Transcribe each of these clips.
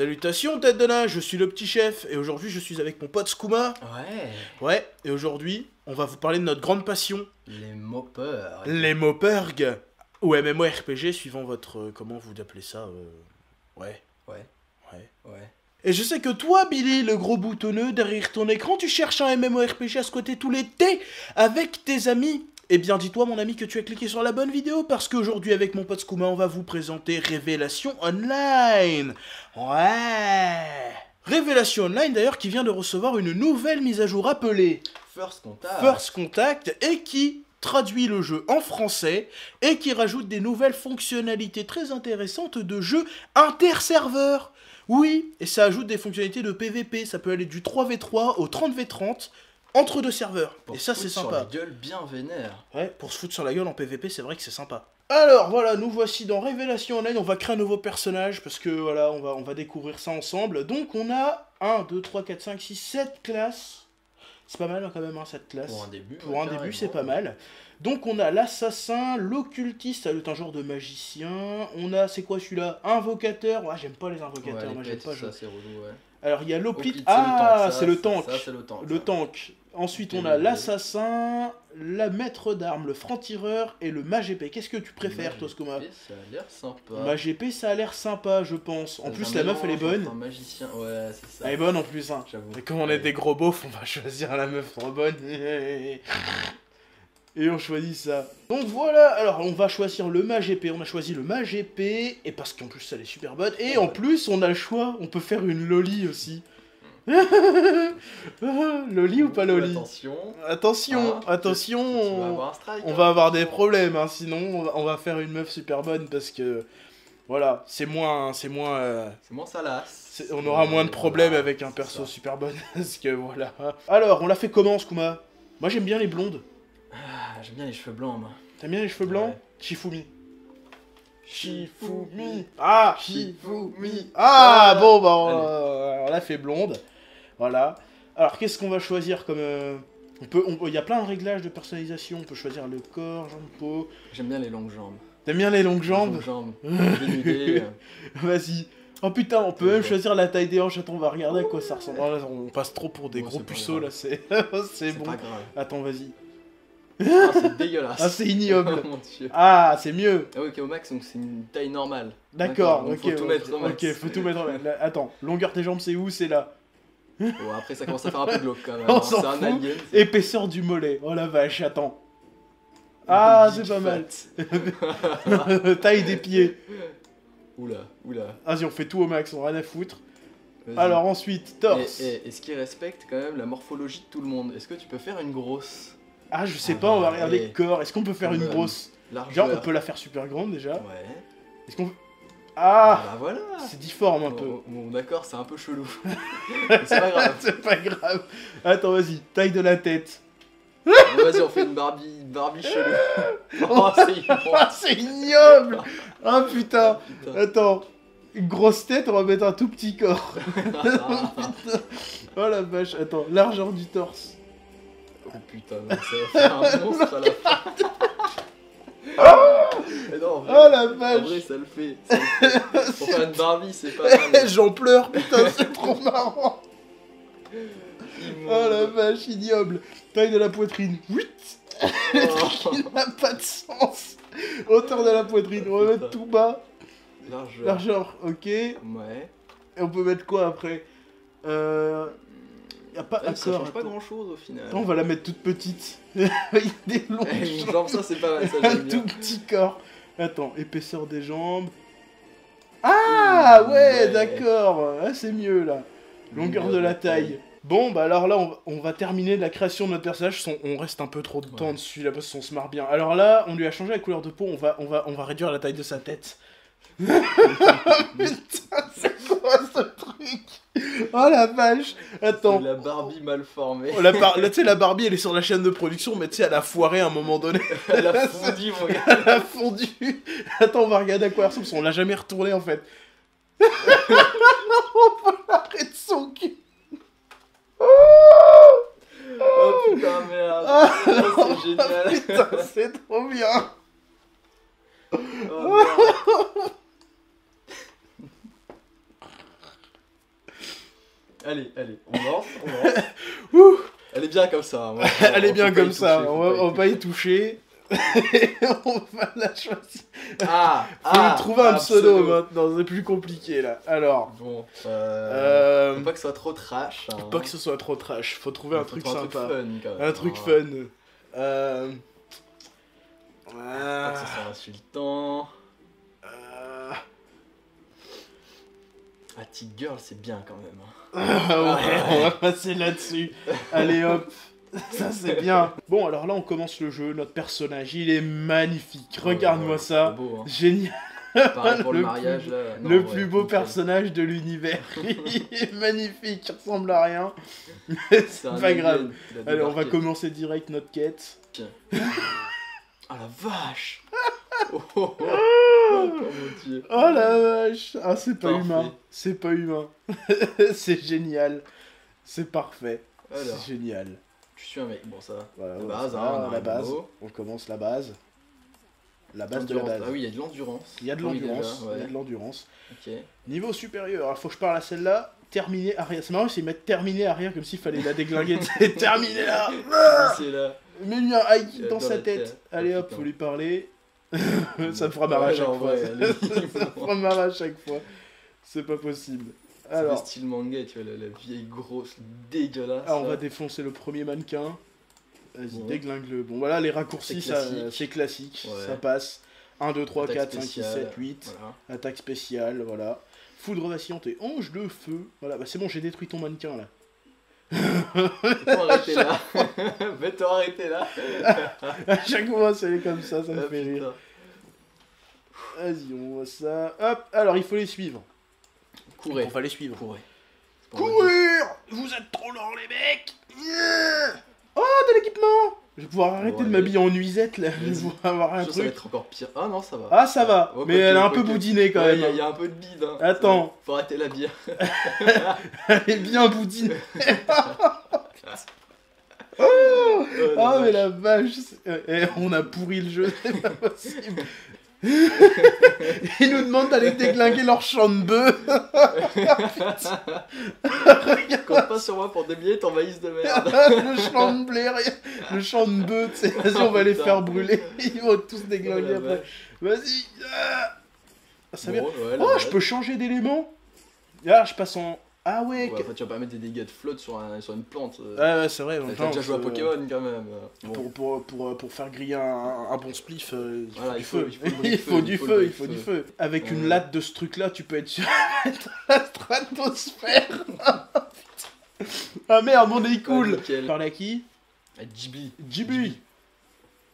Salutations tête de nain, je suis le petit chef et aujourd'hui je suis avec mon pote Skouma. Ouais. Ouais, et aujourd'hui on va vous parler de notre grande passion. Les moppers. Les Mopperg. Ou MMORPG suivant votre... comment vous appelez ça Ouais. Ouais. Ouais. Ouais. Et je sais que toi Billy, le gros boutonneux, derrière ton écran, tu cherches un MMORPG à squatter tout l'été avec tes amis. Eh bien dis-toi mon ami que tu as cliqué sur la bonne vidéo parce qu'aujourd'hui avec mon pote Skouma on va vous présenter Révélation Online. Ouais. Révélation Online d'ailleurs qui vient de recevoir une nouvelle mise à jour appelée First Contact. First Contact et qui traduit le jeu en français et qui rajoute des nouvelles fonctionnalités très intéressantes de jeu inter-serveur. Oui, et ça ajoute des fonctionnalités de PVP, ça peut aller du 3v3 au 30v30 entre deux serveurs. Pour et ça se c'est foutre sympa. Sur la gueule bien vénère. Ouais, pour se foutre sur la gueule en PVP, c'est vrai que c'est sympa. Alors voilà, nous voici dans Révélation Online, on va créer un nouveau personnage parce que voilà, on va découvrir ça ensemble. Donc on a 1, 2, 3, 4, 5, 6, 7 classes. C'est pas mal hein, quand même, hein, 7 classes. Pour un début. Pour un début, c'est pas mal. Donc on a l'assassin, l'occultiste, ça doit être un genre de magicien. On a, c'est quoi celui-là? Invocateur. Ouais, j'aime pas les invocateurs, Ouais, moi j'aime pas. ça c'est relou, ouais. Alors il y a l'opit. Hoplite, Ah, c'est le ça, tank. Ça, c'est le tank. Le tank. Ensuite, on Ok, a oui. l'assassin, la maître d'armes, le franc-tireur et le mage épée. Qu'est-ce que tu préfères, toi, Skouma? Ça a l'air sympa. Mage épée, ça a l'air sympa, je pense. En plus, la meuf, elle est bonne. Un magicien, ouais, c'est ça. Elle est bonne en plus, hein. J'avoue. Et comme on est des gros beaufs, on va choisir la meuf trop bonne. Et on choisit ça. Donc voilà, alors on va choisir le mage épée. On a choisi le mage épée. Et parce qu'en plus, elle est super bonne. Et en plus, on a le choix. On peut faire une loli aussi. Loli ou pas loli? Attention. Attention, Ah, attention. Tu vas avoir un strike. On va avoir des problèmes, hein, sinon on va faire une meuf super bonne parce que voilà, c'est moins, C'est moins salace. on aura moins de problèmes Voilà, avec un c'est perso ça. super bonne parce que voilà. Alors, on l'a fait comment, Skouma? Moi j'aime bien les blondes. Ah, j'aime bien les cheveux blancs, moi. T'aimes bien les cheveux blancs? Ouais. Shifumi. Shifumi. Ah, Shifumi. Ah, bon bah on l'a fait blonde. Voilà. Alors qu'est-ce qu'on va choisir comme il y a plein de réglages de personnalisation. On peut choisir le corps, jambes, peau. J'aime bien les longues jambes. T'aimes bien les longues jambes? Longues jambes. Dénudées. Vas-y. Oh putain, on peut même Ouais. choisir la taille des hanches. Attends, on va regarder à quoi ça ressemble. Oh, là, on passe trop pour des Bon, gros c'est pas puceaux grave. là, c'est c'est bon. Pas grave. Attends, vas-y. Ah, c'est dégueulasse. Ah, c'est ignoble. Oh mon dieu. Ah, c'est mieux. Ah, ok, au max, donc c'est une taille normale. D'accord, donc ok. faut tout mettre au max. Ok, faut tout mettre au max. Là, attends, longueur des jambes, c'est où? C'est là. Bon, après, ça commence à faire un peu glauque quand même. On hein. s'en C'est un fout. alien. Épaisseur du mollet. Oh la vache, attends. Ah, c'est Big pas mal. fat. Taille des pieds. Oula, oula. Vas-y, on fait tout au max, on a rien à foutre. Vas-y. Alors ensuite, torse. Est-ce qu'il respecte quand même la morphologie de tout le monde? Est-ce que tu peux faire une grosse Ah, je sais Ah, pas, on va ouais. regarder le corps. Est-ce qu'on peut faire une Comme, grosse? largeur? Genre, on peut la faire super grande déjà. Ouais. Est-ce qu'on... Ah, Bah voilà. c'est difforme un peu. Bon, d'accord, c'est un peu chelou. Mais c'est pas grave. C'est pas grave. Attends, vas-y, taille de la tête. Bon, vas-y, on fait une Barbie chelou. Oh, c'est Ah, c'est ignoble. Ah putain. Putain. Attends, une grosse tête, on va mettre un tout petit corps. Ah, Putain. Oh la vache, attends, largeur du torse. oh putain, non, ça va faire un monstre à la fin. Mais non, en vrai, Oh la en vrai, vache. ça le fait. Ça le fait. Pour faire une Barbie, c'est pas mal. J'en pleure, putain, c'est trop marrant. Immonde. Oh la vache, ignoble. Taille de la poitrine. Oui. Oh. Il n'a pas de sens. Hauteur de la poitrine, on va mettre tout bas. Largeur. Largeur, ok. Et Ouais. on peut mettre quoi après? Y a pas Ouais, ça d'accord. change pas attends. grand chose au final. Attends, on va la mettre toute petite. Avec des longs Eh, une jambes. jambe, ça c'est pas mal, ça Un j'aime tout bien. petit corps. Attends, épaisseur des jambes. Ah ouais, Ouais. d'accord. Ah, c'est mieux là. Longueur de la taille. Bon, bah alors là, on va terminer la création de notre personnage. On reste un peu trop de temps Ouais. dessus là parce qu'on se marre bien. Alors là, on lui a changé la couleur de peau. On va réduire la taille de sa tête. Putain, c'est quoi ce truc? Oh la vache. Attends. C'est la Barbie mal formée. Oh, tu sais, la Barbie, elle est sur la chaîne de production, mais tu sais, elle a foiré à un moment donné. Elle a fondu, mon gars. Elle a fondu. Attends, on va regarder à quoi elle ressemble, parce qu'on l'a jamais retourné en fait. On peut l'arrêter de son cul. Oh putain, merde. Ah, Oh, c'est génial. Putain, c'est trop bien. Oh, merde. Allez, on lance, on lance. Ouh. Elle est bien comme ça. Moi, Elle est bien faut pas comme y ça, toucher, on va pas y toucher. On va la choisir. Ah, Faut trouver un pseudo maintenant, c'est plus compliqué là. Alors. Bon, faut pas que ce soit trop trash. Hein. Pas que ce soit trop trash, faut trouver un truc sympa. Un truc fun quand même. Un truc fun. Pas que ce soit insultant. Ah, T-Girl, c'est bien quand même. Ah ouais, on va passer là-dessus. Allez hop. Ça c'est bien. Bon alors là on commence le jeu, notre personnage il est magnifique, regarde-moi ça, beau, hein. Génial. Pareil pour le mariage là. Non, le ouais, plus beau nickel. personnage de l'univers, il est magnifique, il ressemble à rien, mais c'est pas grave. Allez on va commencer direct notre quête. Ah la vache. Oh mon dieu. Oh la vache. Ah c'est pas Parfait. humain, c'est pas humain. C'est génial, c'est parfait, Alors, c'est génial. je suis un mec, bon ça. Voilà, La on base, va hein, faire on la arrive base. au haut. On commence la base. La base de la base. Ah oui, il y a de l'endurance. Il y a de l'endurance. Ouais. Il y a de l'endurance. Ok. Niveau supérieur, alors faut que je parle à celle-là. Terminé arrière. C'est marrant, c'est mettre terminé arrière comme s'il fallait la déglinguer. C'est terminé là. C'est là. Mets-lui un high kick dans Dans sa la tête. tête. Allez Oh, hop, putain. faut lui parler. Ça me fera marrer à chaque en fois. vrai, allez. Ça me fera marrer à chaque fois. C'est pas possible. C'est le Alors, style manga, tu vois, la vieille grosse dégueulasse. on là. va défoncer le premier mannequin. Vas-y, Bon. déglingue-le. Bon, voilà, les raccourcis, C'est ça, classique. c'est classique. Ouais. Ça passe. 1, 2, 3, Attaque 4, 5, 6, spéciale, 7, 8. Voilà. Attaque spéciale, voilà. Foudre vacillante et ange de feu. Voilà, bah c'est bon, j'ai détruit ton mannequin là. Faut arrêter là. Va-t'en arrêter là. À chaque fois, c'est comme ça me Ah, fait rire. putain. Vas-y, on voit ça. Hop, alors il faut les suivre. Courez. On va les suivre. Courez. C'est pour votre Courir. Vous êtes trop lents les mecs. Yeah. Oh, de l'équipement. Je vais pouvoir arrêter Bon, de allez. m'habiller en nuisette là. Je vais Vas-y. pouvoir avoir un chose, ça va truc. être encore pire. Ah non, ça va. Ah, ça va. Ouais, Mais quoique, elle a un peu quoique. boudiné quand Ouais, même. il y a un peu de bide. Hein. Attends. Faut arrêter la bière. Elle est bien boudinée. Oh, Ah, mais la vache. On a pourri le jeu, c'est pas possible. Ils nous demandent d'aller déglinguer leur champ de bœuf. Compte pas sur moi pour débiller ton maïs de merde. Le champ de blé, le champ de bœuf, tu sais, vas-y, on va les faire brûler. Ils vont tous déglinguer Oh la après. Vas-y. Ah, ça vient. Bon, ouais, Oh, je peux changer d'élément. Ah, je passe en. Ah ouais. Ouais, enfin, tu vas pas mettre des dégâts de flotte sur une plante. Ah ouais, c'est vrai. T'as déjà joué à Pokémon quand même. Bon. Pour faire griller un bon spliff, il faut Voilà, du il faut- feu. il faut le Il brick faut feu, du il faut feu, le il brick faut du feu. feu. Avec une Ouais. latte de ce truc-là, tu peux être sur la stratosphère. Ah merde, on est Ouais, cool. nickel. Parler à qui? Ah, Ghibli. Ghibli.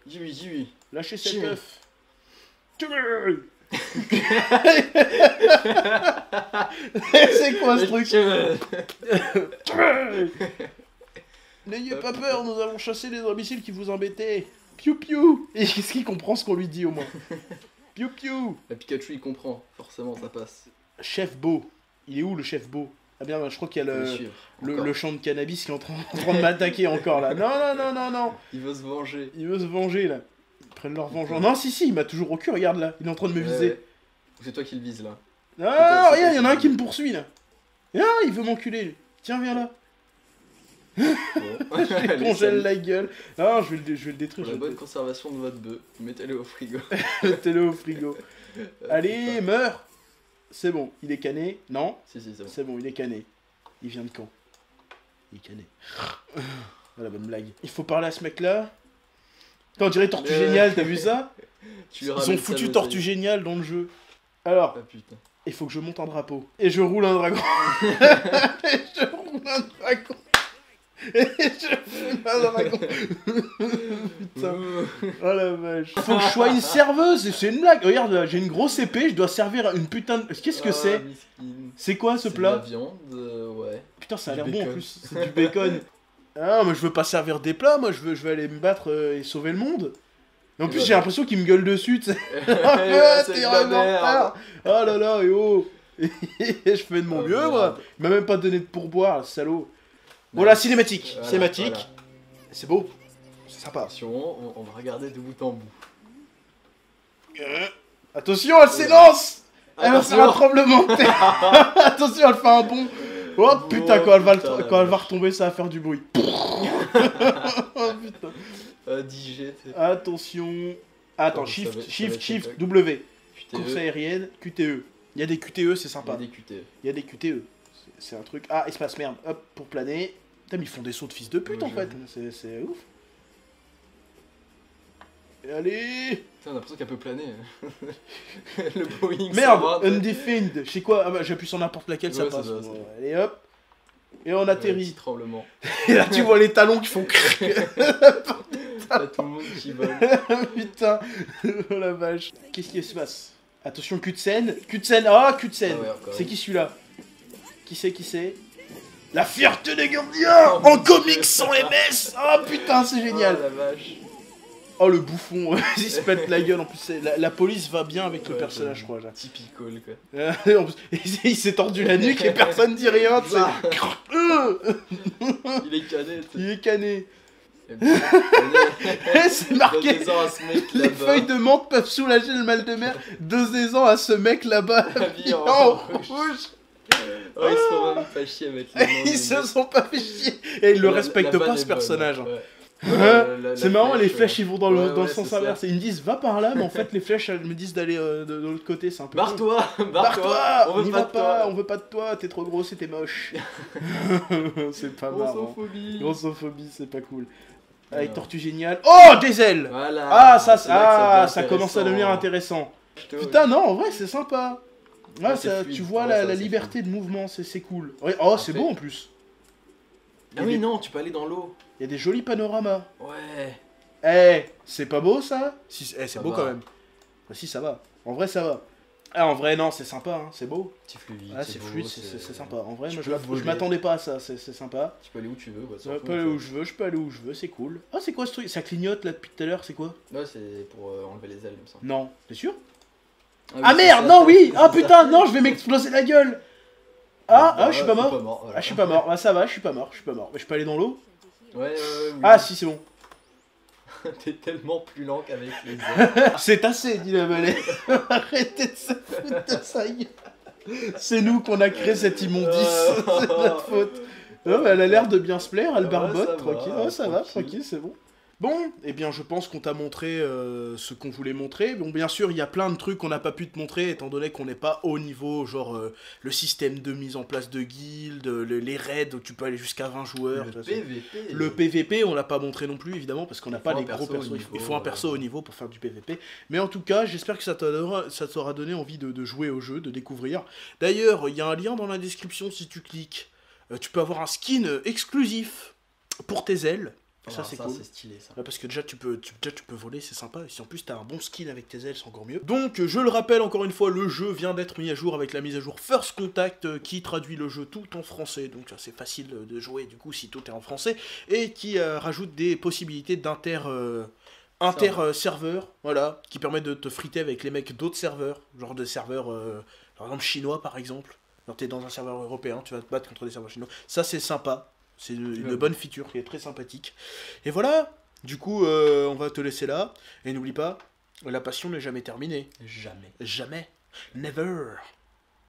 Ghibli. Lâchez cette Ghibli. œuf. Ghibli. C'est quoi ce truc? N'ayez pas peur, nous avons chassé les imbéciles qui vous embêtaient. Piou piou. Et qu'est-ce qu'il comprend ce qu'on lui dit au moins? Piou piou. La Pikachu il comprend, forcément ça passe. Chef Beau. Il est où le chef Beau? Ah bien, je crois qu'il y a Faut le suivre. Encore. le champ de cannabis qui est en train de m'attaquer encore là. Non, non, non, non, non. Il veut se venger. Il veut se venger là. Ils prennent leur vengeance. Non, si, il m'a toujours au cul, regarde là. Il est en train de me viser. Ouais. C'est toi qui le vise là. Ah, C'est regarde, il y en a un toi. qui me poursuit là. Ah, il veut m'enculer. lui. Tiens, viens là. Bon. Je lui Allez, congèle salut. la gueule. Non, je vais le détruire. Pour la bonne conservation de votre bœuf, mettez-le au frigo. Mettez-le au frigo. Allez, Putain. meurs. C'est bon, il est cané. Non, Si, c'est bon. c'est bon, il est cané. Il vient de quand? Il est cané. Ah, la bonne blague. Il faut parler à ce mec-là. Putain, on dirait Tortue Géniale, t'as vu ça? Tu lui Ils ramènes ont ça, foutu le Tortue salut. Géniale dans le jeu. Alors, Ah putain. il faut que je monte un drapeau. Et je roule un dragon. Et je roule un dragon. Et je roule un dragon. Putain. Oh la vache. Faut que je sois une serveuse. C'est une blague. Regarde, là, j'ai une grosse épée. Je dois servir une putain de. Qu'est-ce que Ah, c'est? miskin. C'est quoi ce C'est de la plat? viande, ouais. Putain, ça a Du l'air bon en bacon. plus. C'est du bacon. Ah, mais je veux pas servir des plats. Moi, je veux aller me battre et sauver le monde. Et en plus, bah, j'ai l'impression qu'il me gueule dessus. Tu sais. Ouais, c'est T'es de la vraiment merde. tard. Oh là là, et oh. Et je fais de mon Oh, mieux, merde. moi. Il m'a même pas donné de pourboire, le salaud. Non. Voilà, cinématique. Voilà, Cinématique. voilà. C'est beau. C'est sympa. Attention, on va regarder de bout en bout. Attention, elle s'élance. Elle va faire un Attention. tremblement de terre. Attention, elle fait un bond. Oh putain, quand elle va, putain, la quand elle va vache. retomber, ça va faire du bruit. Oh putain. 10G, tu sais. Attention. Attends, Oh, ça shift, va- ça va shift, être shift, époque. W. QTE. Course aérienne, QTE. Il y a des QTE, c'est Il y sympa. a des QTE. Il y a des QTE. C'est un truc. Ah, espace, merde. Hop, pour planer. Putain, mais ils font des sauts de fils de pute Ouais, en fait. j'avoue. C'est ouf. Et allez. Putain, on a l'impression qu'elle peut planer. Le Boeing. Merde, 120, tu sais. undefined. Je sais quoi. Ah bah, j'appuie sur n'importe laquelle, ça Ouais, ça passe. doit, ça Ouais, doit. allez hop. Et on Ouais, atterrit. petit tremblement. Et là, tu vois les talons qui font. T'as tout le monde qui vole. Putain. Oh la vache. Qu'est-ce qui se passe? Attention, cul de scène. Cul de scène. Ah, cul de scène. Ah ouais, encore C'est une. qui celui-là? Qui c'est? La fierté des gardiens. Oh, En mon comics Dieu. sans MS. Oh putain, c'est génial. Oh la vache. Oh le bouffon, il se pète la gueule en plus. La police va bien avec le Ouais, personnage, je c'est crois. Là. Typical quoi. En plus, il s'est tordu la nuque et personne dit rien. Tu sais. Il est cané, tu sais. Il est cané. Et puis, C'est marqué. donnez-en à ce mec Les là-bas. feuilles de menthe peuvent soulager le mal de mer. Donnez-en à ce mec là-bas. Habillé en En rouge. rouge. Oh, ils se font même pas chier avec les noms Ils des se mecs. sont pas fait chier. Et ils le La- respectent la pas vanne ce est bonne, personnage. ouais. C'est marrant, les flèches ils vont dans le, ouais, dans le ouais, sens c'est ça. inverse. Ils me disent va par là, mais en fait les flèches elles me disent d'aller de l'autre côté, c'est un peu. con. Barre-toi, Barre-toi, on on veut y pas va de pas, toi. on veut pas de toi, t'es trop gros, c'était moche. C'est pas marrant. Grossophobie. Grossophobie, c'est pas cool. Avec Alors. Tortue Géniale. Oh, des ailes. Voilà. Ah, ça, c'est là que ça devient commence à devenir intéressant. intéressant. Putain, non, en vrai, c'est sympa. Ouais, Ouais, c'est ça, fluide. tu vois Ouais, la, ça, la c'est liberté de mouvement, c'est cool. Ouais, oh, c'est Parfait. beau en plus. Ah oui, non, tu peux aller dans l'eau. Il y a des jolis panoramas. Ouais. Eh, c'est pas beau ça? Si, c'est Ça beau va. quand même. Bah, si, ça va. En vrai, ça va. Ah, en vrai, non, c'est sympa, hein, c'est beau. Petit fluide. Ah, c'est beau, fluide, c'est sympa. En vrai, Tu moi, peux je voler. m'attendais pas à ça, c'est sympa. Tu peux aller où tu veux. Quoi, Je peux aller où je veux, je peux aller où je veux, c'est cool. Ah, c'est quoi ce truc? Ça clignote là depuis tout à l'heure, c'est quoi? Ouais, c'est pour enlever les ailes, il me semble. Non, t'es sûr? oui, Ah c'est merde, ça. non, oui! Ah C'est putain, ça. non, je vais m'exploser la gueule! Ah, je suis pas mort? Voilà. Ah, je suis pas mort, bah ça va, je suis pas mort. Mais je peux aller dans l'eau? Ouais, oui. Ah, si, c'est bon. T'es tellement plus lent qu'avec les ailes. C'est assez, dit la balai. Arrêtez de se foutre de sa gueule. C'est nous qu'on a créé cette immondice, c'est notre faute. Non, mais elle a l'air de bien se plaire, elle Ouais, barbote, ça va, tranquille. Ouais, ça va, tranquille. tranquille, c'est bon. Bon, eh bien je pense qu'on t'a montré ce qu'on voulait montrer. Bon, bien sûr, il y a plein de trucs qu'on n'a pas pu te montrer, étant donné qu'on n'est pas haut niveau, genre le système de mise en place de guildes, les raids où tu peux aller jusqu'à 20 joueurs. Le ça, PVP. le PVP, on l'a pas montré non plus, évidemment, parce qu'on n'a pas faut un les gros perso au persos. Il niveau, faut un perso au niveau pour faire du PVP. Mais en tout cas, j'espère que ça t'aura donné envie de jouer au jeu, de découvrir. D'ailleurs, il y a un lien dans la description, si tu cliques. Tu peux avoir un skin exclusif pour tes ailes. Ça, c'est cool. C'est stylé ça. Ouais, parce que déjà tu peux voler, c'est sympa. Et si en plus t'as un bon skin avec tes ailes, c'est encore mieux. Donc je le rappelle encore une fois, le jeu vient d'être mis à jour avec la mise à jour First Contact qui traduit le jeu tout en français. Donc c'est facile de jouer du coup si tout est en français. Et qui rajoute des possibilités inter-serveurs, voilà, qui permettent de te friter avec les mecs d'autres serveurs. Genre de serveurs, par exemple chinois par exemple. Genre t'es dans un serveur européen, tu vas te battre contre des serveurs chinois. Ça c'est sympa. C'est une bonne feature qui est très sympathique. Et voilà, du coup, on va te laisser là. Et n'oublie pas, la passion n'est jamais terminée. Jamais. Jamais. Never.